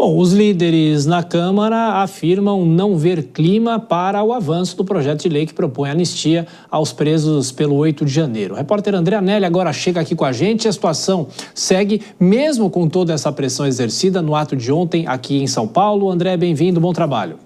Bom, os líderes na Câmara afirmam não ver clima para o avanço do projeto de lei que propõe anistia aos presos pelo 8 de janeiro. O repórter André Anelli agora chega aqui com a gente e a situação segue mesmo com toda essa pressão exercida no ato de ontem aqui em São Paulo. André, bem-vindo, bom trabalho.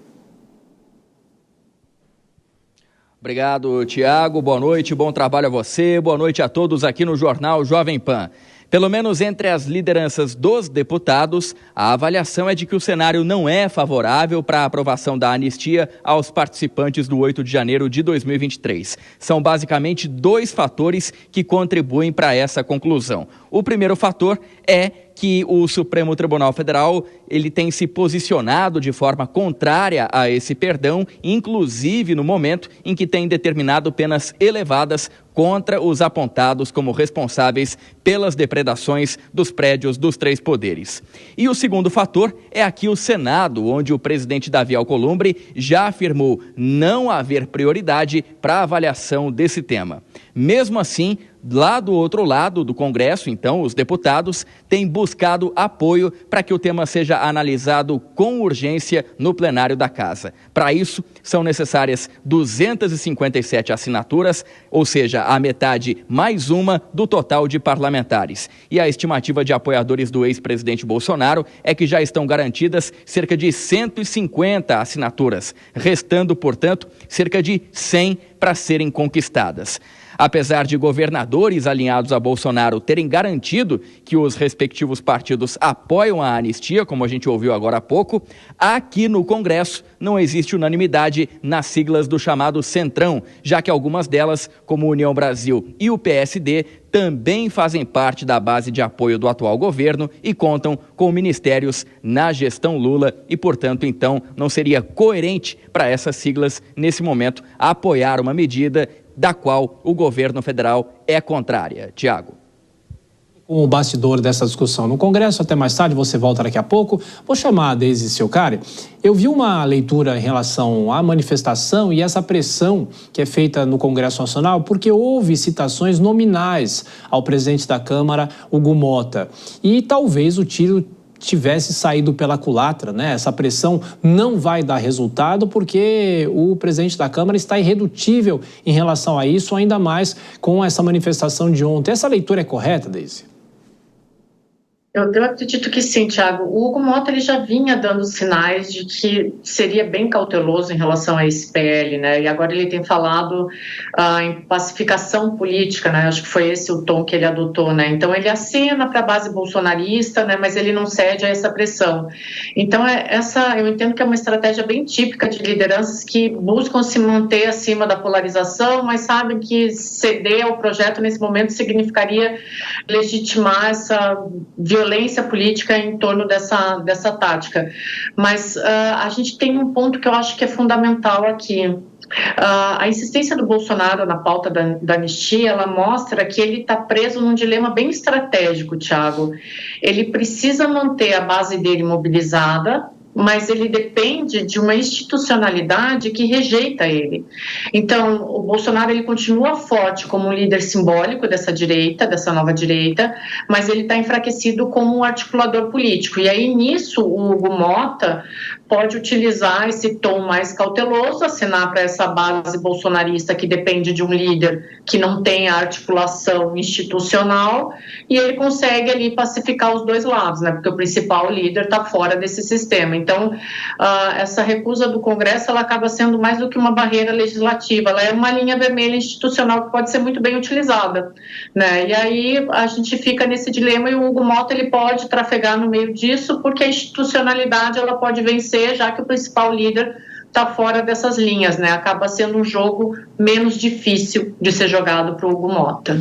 Obrigado, Tiago. Boa noite, bom trabalho a você. Boa noite a todos aqui no Jornal Jovem Pan. Pelo menos entre as lideranças dos deputados, a avaliação é de que o cenário não é favorável para a aprovação da anistia aos participantes do 8 de janeiro de 2023. São basicamente dois fatores que contribuem para essa conclusão. O primeiro fator é que o Supremo Tribunal Federal ele tem se posicionado de forma contrária a esse perdão, inclusive no momento em que tem determinado penas elevadas contra os apontados como responsáveis pelas depredações dos prédios dos três poderes. E o segundo fator é aqui o Senado, onde o presidente Davi Alcolumbre já afirmou não haver prioridade para a avaliação desse tema. Mesmo assim, lá do outro lado do Congresso, então, os deputados têm buscado apoio para que o tema seja analisado com urgência no plenário da Casa. Para isso, são necessárias 257 assinaturas, ou seja, a metade mais uma do total de parlamentares. E a estimativa de apoiadores do ex-presidente Bolsonaro é que já estão garantidas cerca de 150 assinaturas, restando, portanto, cerca de 100 para serem conquistadas. Apesar de governadores alinhados a Bolsonaro terem garantido que os respectivos partidos apoiam a anistia, como a gente ouviu agora há pouco, aqui no Congresso não existe unanimidade nas siglas do chamado Centrão, já que algumas delas, como União Brasil e o PSD, também fazem parte da base de apoio do atual governo e contam com ministérios na gestão Lula e, portanto, então, não seria coerente para essas siglas, nesse momento, apoiar uma medida da qual o governo federal é contrária. Tiago. Com o bastidor dessa discussão no Congresso, até mais tarde, você volta daqui a pouco. Vou chamar a Deise Ciocari. Eu vi uma leitura em relação à manifestação e essa pressão que é feita no Congresso Nacional, porque houve citações nominais ao presidente da Câmara, Hugo Motta. E talvez o tiro tivesse saído pela culatra, né? Essa pressão não vai dar resultado porque o presidente da Câmara está irredutível em relação a isso, ainda mais com essa manifestação de ontem. Essa leitura é correta, Deise? Eu acredito que sim, Tiago. O Hugo Motta ele já vinha dando sinais de que seria bem cauteloso em relação a esse PL, né? E agora ele tem falado em pacificação política, né? Acho que foi esse o tom que ele adotou, né? Então ele acena para a base bolsonarista, né? Mas ele não cede a essa pressão. Então eu entendo que é uma estratégia bem típica de lideranças que buscam se manter acima da polarização, mas sabem que ceder ao projeto nesse momento significaria legitimar essa violência política em torno dessa tática. Mas a gente tem um ponto que eu acho que é fundamental aqui. A insistência do Bolsonaro na pauta da anistia, ela mostra que ele está preso num dilema bem estratégico, Tiago. Ele precisa manter a base dele mobilizada, mas ele depende de uma institucionalidade que rejeita ele. Então, o Bolsonaro ele continua forte como um líder simbólico dessa direita, dessa nova direita, mas ele está enfraquecido como um articulador político. E aí, nisso, o Hugo Motta pode utilizar esse tom mais cauteloso, acenar para essa base bolsonarista que depende de um líder que não tem a articulação institucional, e ele consegue ali pacificar os dois lados, né? Porque o principal líder está fora desse sistema. Então, essa recusa do Congresso, ela acaba sendo mais do que uma barreira legislativa, ela é uma linha vermelha institucional que pode ser muito bem utilizada, né? E aí a gente fica nesse dilema e o Hugo Motta ele pode trafegar no meio disso, porque a institucionalidade ela pode vencer, já que o principal líder está fora dessas linhas, né? Acaba sendo um jogo menos difícil de ser jogado para o Hugo Motta.